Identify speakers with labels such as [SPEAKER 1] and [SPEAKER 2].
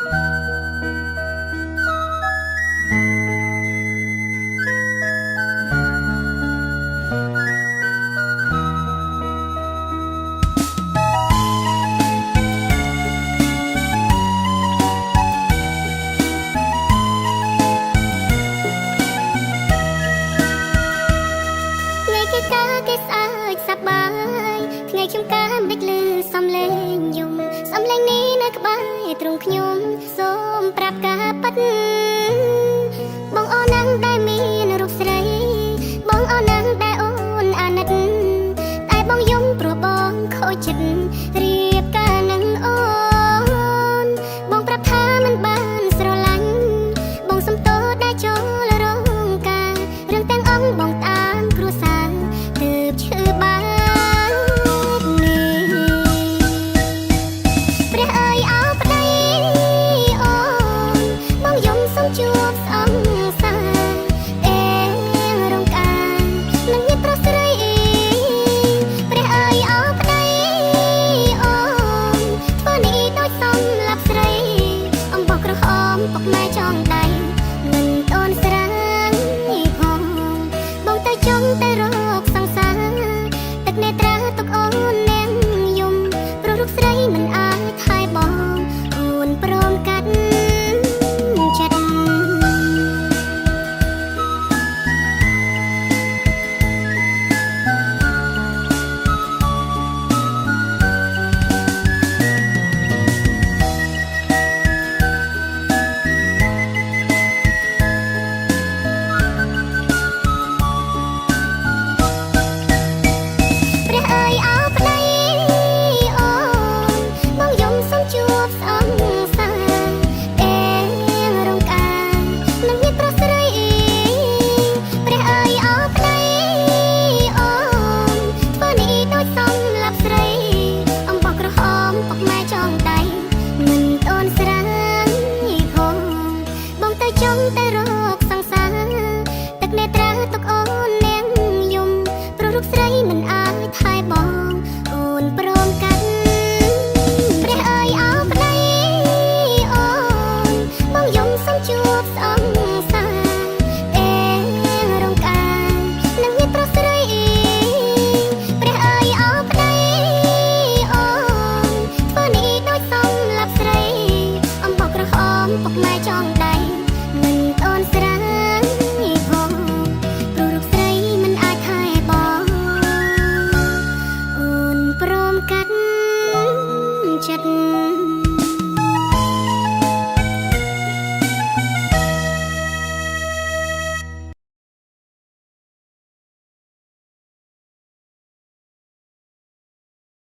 [SPEAKER 1] ថ្ងៃខ្ញុំកាមដេកលឺសំឡេងយំសំឡេងនេះនៅក្បែរទ្រង់ខ្ញុំសូមប្រាប់ការពិតបងអូននឹងដែលមានរូបស្រីបងអូននឹងដែលអូនអាណិតតែបងយំព្រោះបងខូចចិត្តរៀបការនឹងអូនបងប្រាប់ថាមិនបានស្រឡាញ់បងសុំទោសដែលចូលរងការរឿងទាំងអស់បងតាមគ្រួសារទើបឈឺបានពុកម៉ែចង់ដៃមិនតន់ស្រាញផងបងទៅចង់តែរកសង្សារទឹកនេត្រាទុកអូននាងយំព្រោះរូបស្រីមិនអាចថែបងអូនព្រមកាត់ចិត្តចង់តែរកសង្សារទឹកនេត្រាទុកអូននាងយំព្រោះរូបស្រីមិនអាចថែបងអូនព្រមកាត់ព្រះអើយអោប្តីអូនបងយំសុំជួបសង្សារតែរងការនឹងមានប្រុសស្រីព្រះអើយអោប្តីអូនធ្វើនេះដូចសំលាប់ស្រីអំបោះក្រហមពុកម៉ែចង់